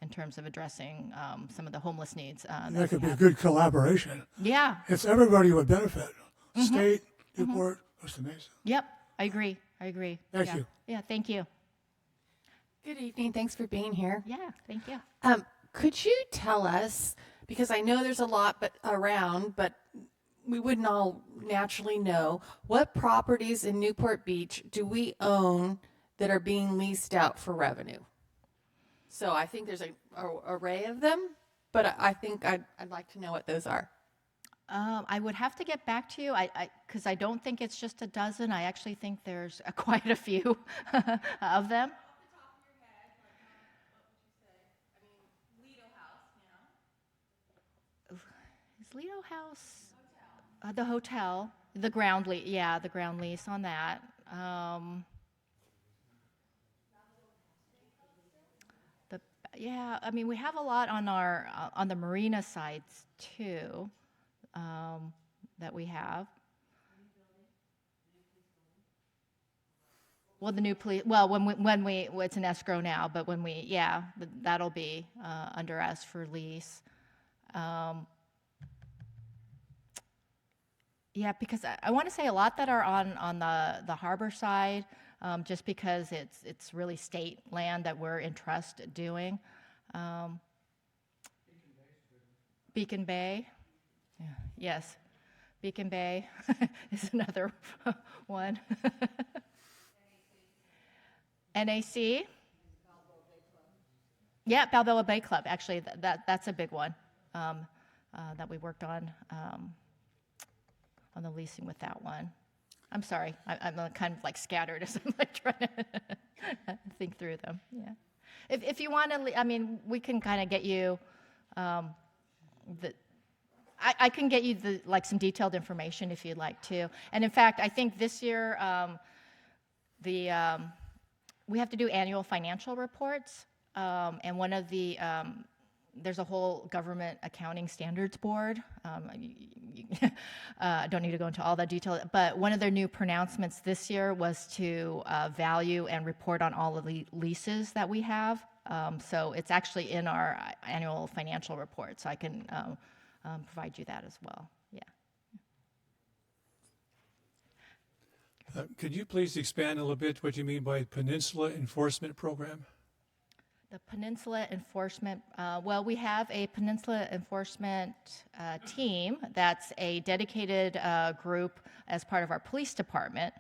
in terms of addressing some of the homeless needs. That could be a good collaboration. Yeah. It's everybody would benefit. Mm-hmm. State, Newport, Costa Mesa. Yep. I agree. Thank you. Yeah. Thank you. Good evening. Thanks for being here. Yeah. Thank you. Could you tell us, because I know there's a lot around, but we wouldn't all naturally know, what properties in Newport Beach do we own that are being leased out for revenue? So I think there's an array of them, but I think I'd like to know what those are. I would have to get back to you, because I don't think it's just a dozen. I actually think there's quite a few of them. Is Lido House the hotel? The ground lease, yeah, the ground lease on that. The yeah, I mean we have a lot on our on the marina sides too, that we have. Well, the new police. Well, well, it's an escrow now, but when we, yeah, that'll be under us for lease. Um, yeah, because I want to say a lot that are on the harbor side, just because it's really state land that we're in trust doing. Um, Beacon Bay, yeah, yes, Beacon Bay is another one. NAC. Yeah, Balboa Bay Club. Actually, that's a big one that we worked on the leasing with that one. I'm sorry, I'm kind of like scattered as I'm like trying to think through them. Yeah, if you want to, I mean, we can kind of get you the. I can get you the like some detailed information if you'd like to. And in fact, I think this year we have to do annual financial reports, and one of the there's a whole government accounting standards board. I don't need to go into all that detail, but one of their new pronouncements this year was to value and report on all of the leases that we have. So it's actually in our annual financial report, so I can provide you that as well. Yeah. Could you please expand a little bit what you mean by Peninsula Enforcement Program? The Peninsula Enforcement, well, we have a Peninsula Enforcement team that's a dedicated group as part of our police department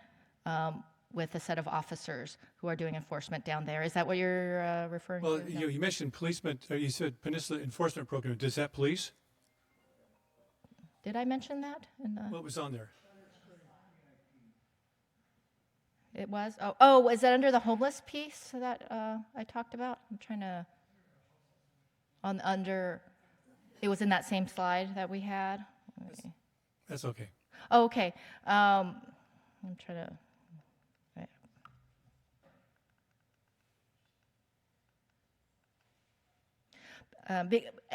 with a set of officers who are doing enforcement down there. Is that what you're referring Well, to? you mentioned policemen, you said Peninsula Enforcement Program. Does that police? Did I mention that? What was on there? It was? Oh, is that under the homeless piece that I talked about? I'm trying to, under, it was in that same slide that we had. That's okay. Oh, okay. I'm trying to, right.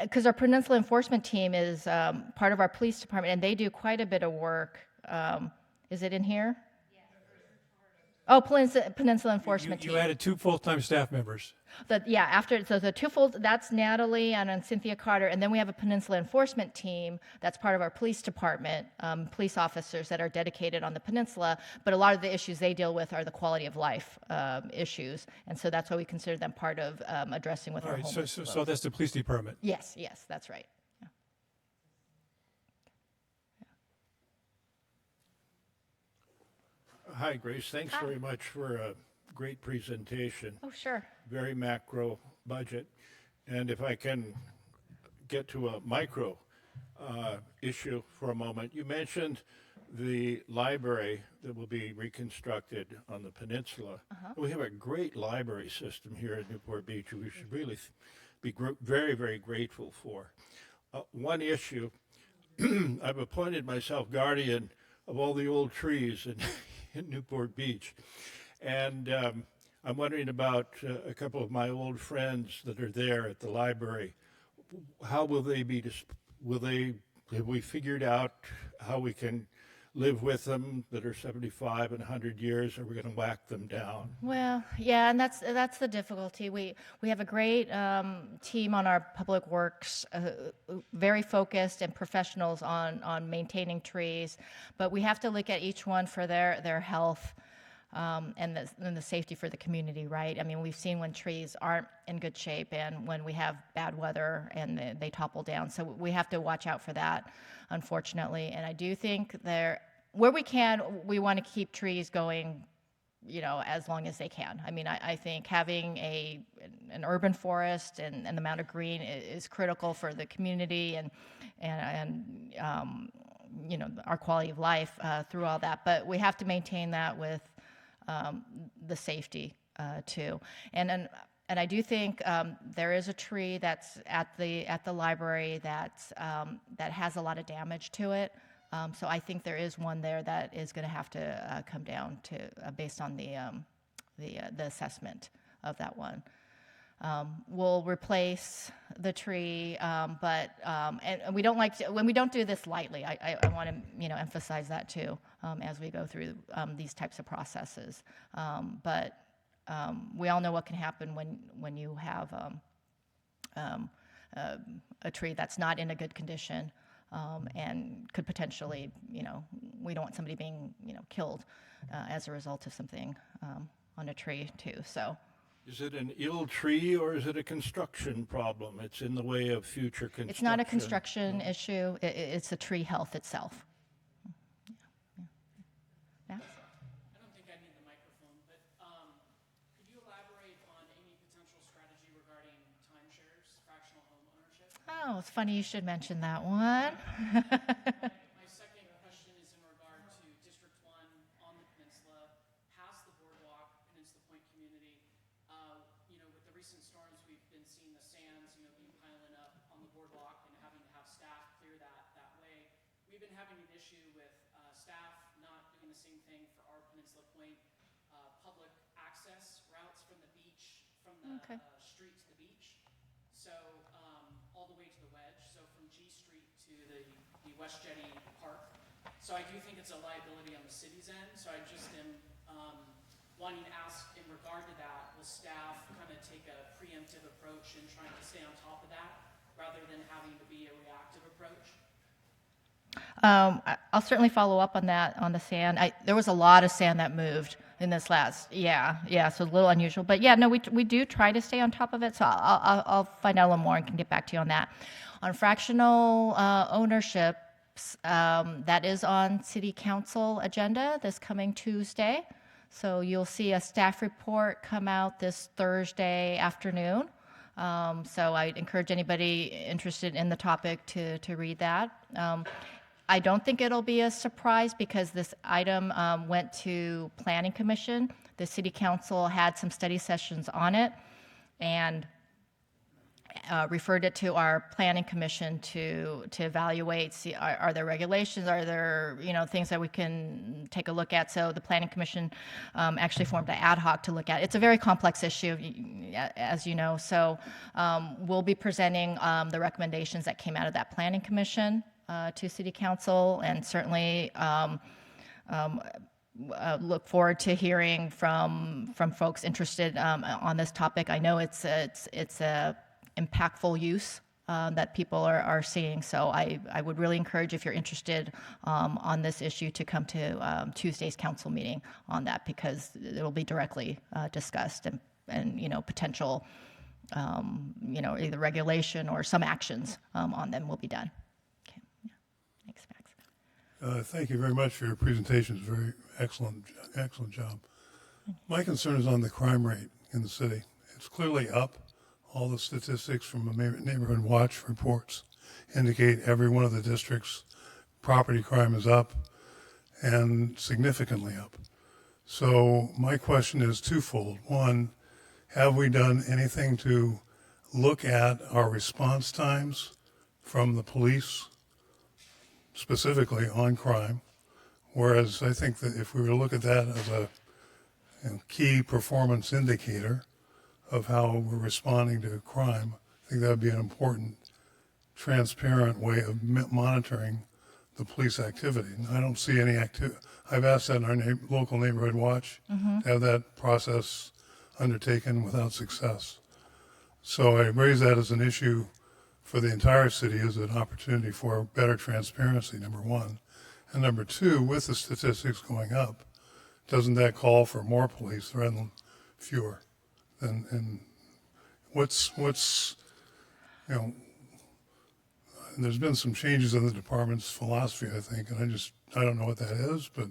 Because our Peninsula Enforcement team is part of our police department, and they do quite a bit of work. Is it in here? Oh, Peninsula Enforcement You team. added 2 full-time staff members. So the two full, that's Natalie and Cynthia Carter, and then we have a Peninsula Enforcement team that's part of our police department, police officers that are dedicated on the peninsula, but a lot of the issues they deal with are the quality of life issues, and so that's why we consider them part of addressing with All our right, homeless so folks. that's the police department. Yes, that's right. Hi, Grace. Thanks Hi. very much for a great presentation. Oh, sure. Very macro budget. And if I can get to a micro issue for a moment, you mentioned the library that will be reconstructed on the peninsula. We have a great library system here at Newport Beach, we should really be very, very grateful for. One issue, I've appointed myself guardian of all the old trees in Newport Beach. And I'm wondering about a couple of my old friends that are there at the library. How will they be, have we figured out how we can live with them that are 75 and 100 years? Are we going to whack them down? Well, yeah, and that's the difficulty. We have a great team on our public works, very focused and professionals on maintaining trees, but we have to look at each one for their health and the safety for the community, right? I mean, we've seen when trees aren't in good shape and when we have bad weather and they topple down. So we have to watch out for that, unfortunately. And I do think where we can, we want to keep trees going, as long as they can. I mean, I think having an urban forest and the amount of green is critical for the community and our quality of life through all that. But we have to maintain that with the safety too. And I do think there is a tree that's at the library that has a lot of damage to it. So I think there is one there that is going to have to come down to based on the assessment of that one. We'll replace the tree, but and we don't like to, when we don't do this lightly. I want to emphasize that too as we go through these types of processes. But we all know what can happen when you have a tree that's not in a good condition and could potentially, we don't want somebody being killed as a result of something on a tree too. So. Is it an ill tree or is it a construction problem? It's in the way of future construction. It's not a construction issue. It's the tree health itself. Max? I don't think I need the microphone, but could you elaborate on any potential strategy regarding timeshares, fractional home ownership? Oh, it's funny you should mention that one. My second question is in regard to District 1 on the peninsula, past the boardwalk, Peninsula Point community. With the recent storms, we've been seeing the sands, being piling up on the boardwalk and having to have staff clear that way. We've been having an issue with staff not doing the same thing for our Peninsula Point public access routes from the beach, from the Okay. Street to the beach. So all the way to the wedge, so from G Street to the West Jetty Park. So I do think it's a liability on the city's end. So I just am wanting to ask in regard to that, will staff kind of take a preemptive approach in trying to stay on top of that rather than having to be a reactive approach? I'll certainly follow up on that on the sand. There was a lot of sand that moved in this last, so a little unusual. But yeah, no, we do try to stay on top of it. So I'll find out a little more and can get back to you on that. On fractional ownership, that is on City Council agenda this coming Tuesday. So you'll see a staff report come out this Thursday afternoon. So I'd encourage anybody interested in the topic to read that. I don't think it'll be a surprise because this item went to Planning Commission. The City Council had some study sessions on it and referred it to our Planning Commission to evaluate, see are there regulations, are there things that we can take a look at. So the Planning Commission actually formed an ad hoc to look at. It's a very complex issue, as you know. So we'll be presenting the recommendations that came out of that Planning Commission to City Council, and certainly look forward to hearing from folks interested on this topic. I know it's a impactful use that people are seeing. So I would really encourage, if you're interested on this issue, to come to Tuesday's council meeting on that, because it'll be directly discussed and potential either regulation or some actions on them will be done. Okay. Yeah. Thanks, Max. Thank you very much for your presentations. Very excellent job. My concern is on the crime rate in the city. It's clearly up. All the statistics from the Neighborhood Watch reports indicate every one of the districts' property crime is up, and significantly up. So my question is twofold. One, have we done anything to look at our response times from the police, specifically on crime? Whereas I think that if we were to look at that as a key performance indicator of how we're responding to crime, I think that would be an important, transparent way of monitoring the police activity. And I don't see any activity. I've asked that in our local neighborhood watch to have that process undertaken without success. So I raise that as an issue for the entire city as an opportunity for better transparency, number one. And number two, with the statistics going up, doesn't that call for more police rather than fewer? And what's there's been some changes in the department's philosophy, I think, and I don't know what that is, but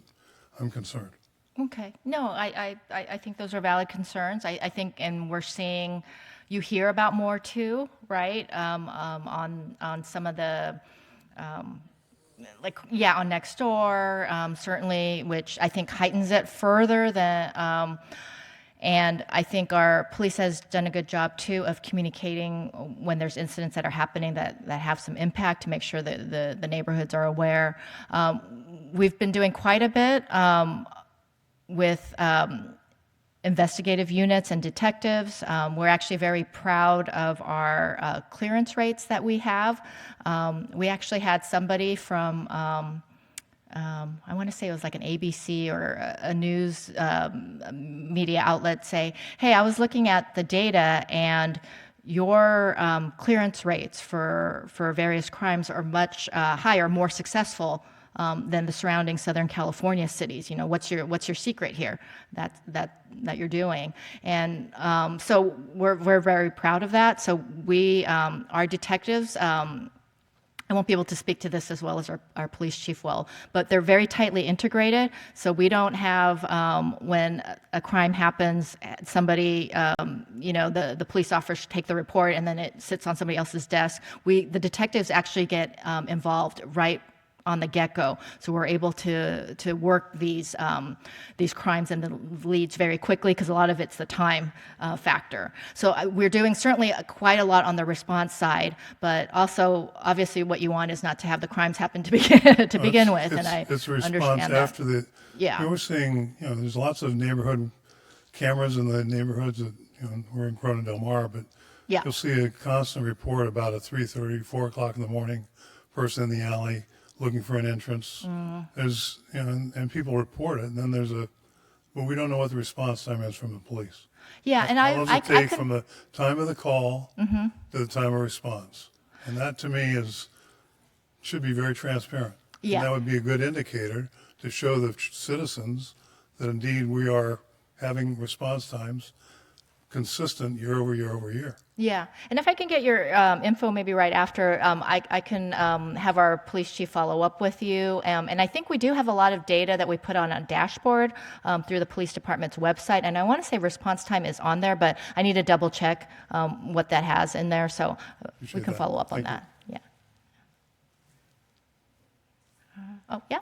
I'm concerned. Okay. No, I think those are valid concerns. I think, and we're seeing, you hear about more too, right? On some of the like, yeah, on Nextdoor, certainly, which I think heightens it further than, and I think our police has done a good job too of communicating when there's incidents that are happening that have some impact to make sure that the neighborhoods are aware. We've been doing quite a bit with investigative units and detectives. We're actually very proud of our clearance rates that we have. We actually had somebody from, I want to say it was like an ABC or a news media outlet say, hey, I was looking at the data and your clearance rates for various crimes are much higher, more successful than the surrounding Southern California cities. You know, what's your secret here that you're doing? And so we're very proud of that. So we, our detectives, I won't be able to speak to this as well as our police chief will, but they're very tightly integrated. So we don't have, when a crime happens, somebody, the police officers take the report and then it sits on somebody else's desk. The detectives actually get involved right on the get-go, so we're able to work these crimes and the leads very quickly because a lot of it's the time factor. So we're doing certainly quite a lot on the response side, but also obviously what you want is not to have the crimes happen to begin with. And I it's a response understand after that. Yeah. We're seeing, there's lots of neighborhood cameras in the neighborhoods that, we're in Corona Del Mar, but Yeah. you'll see a constant report about a 3:30, 4 o'clock in the morning, person in the alley looking for an entrance. There's, and people report it, and then but we don't know what the response time is from the police. Yeah, and How long does it take could, from the time of the call to the time of response? And that to me should be very transparent. Yeah. And that would be a good indicator to show the citizens that indeed we are having response times consistent year over year over year. Yeah, and if I can get your info maybe right after, I can have our police chief follow up with you. And I think we do have a lot of data that we put on a dashboard through the police department's website. And I want to say response time is on there, but I need to double check what that has in there. So we Appreciate can that. follow up on Thank you. that. Yeah. Oh, yeah.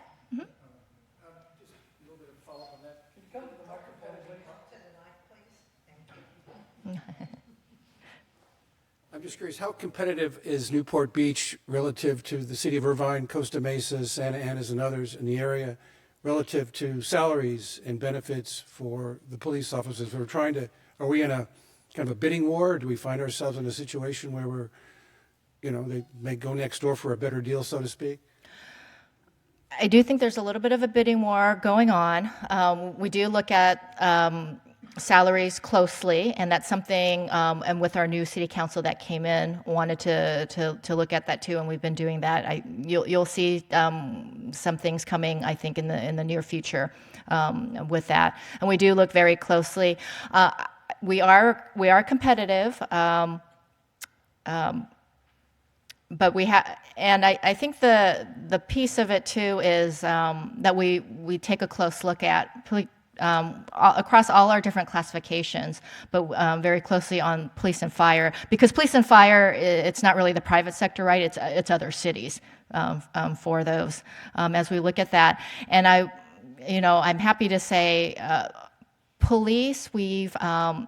I'm just curious, how competitive is Newport Beach relative to the city of Irvine, Costa Mesa, Santa Ana's, and others in the area, relative to salaries and benefits for the police officers? Are we in a kind of a bidding war? Or do we find ourselves in a situation where they may go next door for a better deal, so to speak? I do think there's a little bit of a bidding war going on. We do look at salaries closely, and that's something, and with our new city council that came in, wanted to look at that too, and we've been doing that. You'll see some things coming, I think, in the near future with that, and we do look very closely. We are competitive. But we have, and I think the piece of it too is that we take a close look at across all our different classifications, but very closely on police and fire, because police and fire, it's not really the private sector, right? It's other cities for those as we look at that. And I'm happy to say, police, we don't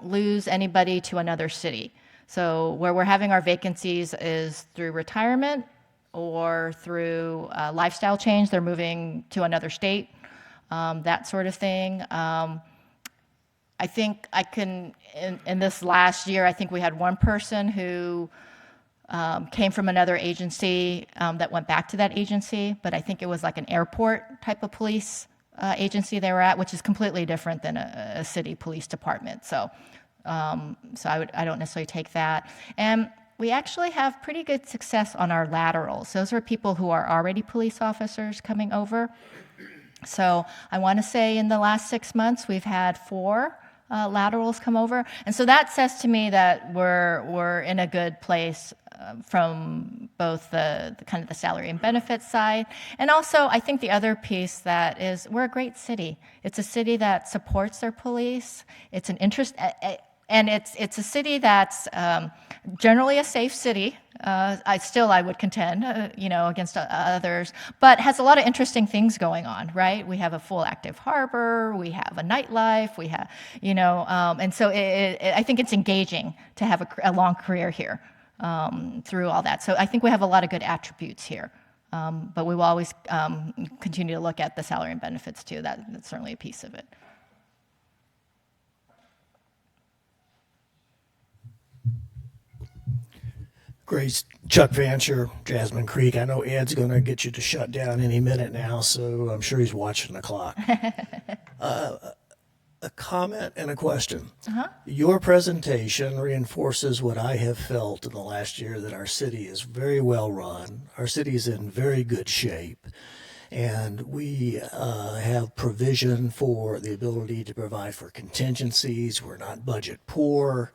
lose anybody to another city. So where we're having our vacancies is through retirement or through lifestyle change. They're moving to another state, that sort of thing. I think in this last year, I think we had one person who came from another agency that went back to that agency, but I think it was like an airport type of police agency they were at, which is completely different than a city police department. So I don't necessarily take that. And we actually have pretty good success on our laterals. Those are people who are already police officers coming over. So I want to say in the last 6 months, we've had 4 laterals come over. And so that says to me that we're in a good place from both the kind of the salary and benefits side. And also, I think the other piece that is, we're a great city. It's a city that supports their police. It's an interest. And it's a city that's generally a safe city. I would contend, against others, but has a lot of interesting things going on, right? We have a full active harbor, we have a nightlife, we have, and so I think it's engaging to have a long career here through all that. So I think we have a lot of good attributes here. But we will always continue to look at the salary and benefits too. That's certainly a piece of it. Grace, Chuck Vancher, Jasmine Creek. I know Ed's going to get you to shut down any minute now, so I'm sure he's watching the clock. A comment and a question. Your presentation reinforces what I have felt in the last year, that our city is very well run. Our city is in very good shape. And we have provision for the ability to provide for contingencies. We're not budget poor.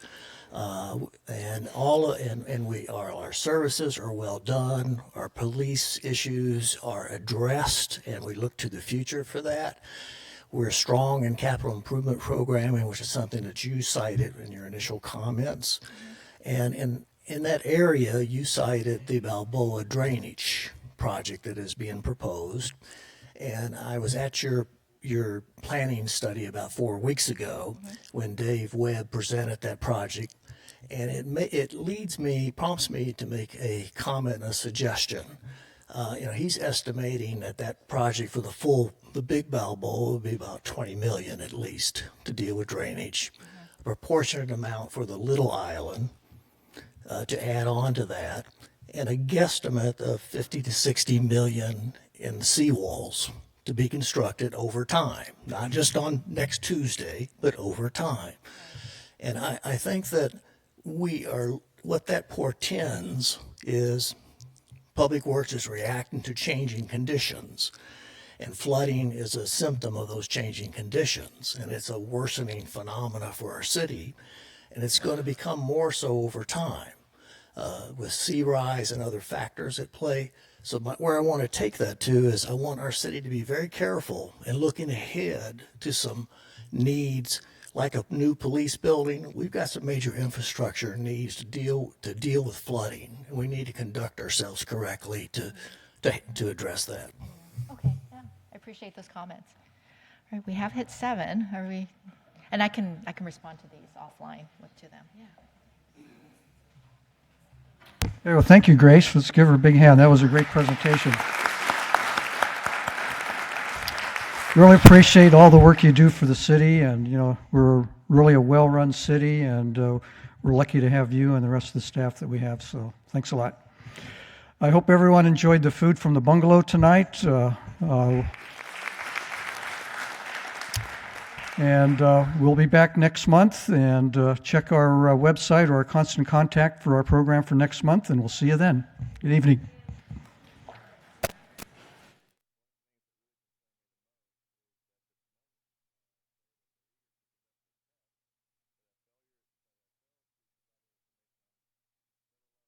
And our services are well done. Our police issues are addressed, and we look to the future for that. We're strong in capital improvement programming, which is something that you cited in your initial comments. And in that area, you cited the Balboa drainage project that is being proposed. And I was at your planning study about 4 weeks ago when Dave Webb presented that project. And it prompts me to make a comment and a suggestion. He's estimating that project for the big Balboa would be about $20 million at least to deal with drainage. A proportionate amount for the little island to add on to that, and a guesstimate of 50 to 60 million in seawalls to be constructed over time, not just on next Tuesday, but over time. And I think that what that portends is Public Works is reacting to changing conditions, and flooding is a symptom of those changing conditions, and it's a worsening phenomena for our city, and it's going to become more so over time with sea rise and other factors at play. So where I want to take that to is I want our city to be very careful in looking ahead to some needs like a new police building. We've got some major infrastructure needs to deal with flooding, and we need to conduct ourselves correctly to address that. Okay, yeah, I appreciate those comments. All right, we have hit 7. Are we? And I can respond to these offline to them. Yeah. Hey, well, thank you, Grace. Let's give her a big hand. That was a great presentation. Really appreciate all the work you do for the city, and we're really a well-run city, and we're lucky to have you and the rest of the staff that we have. So thanks a lot. I hope everyone enjoyed the food from the bungalow tonight. And we'll be back next month, and check our website or our constant contact for our program for next month, and we'll see you then. Good evening.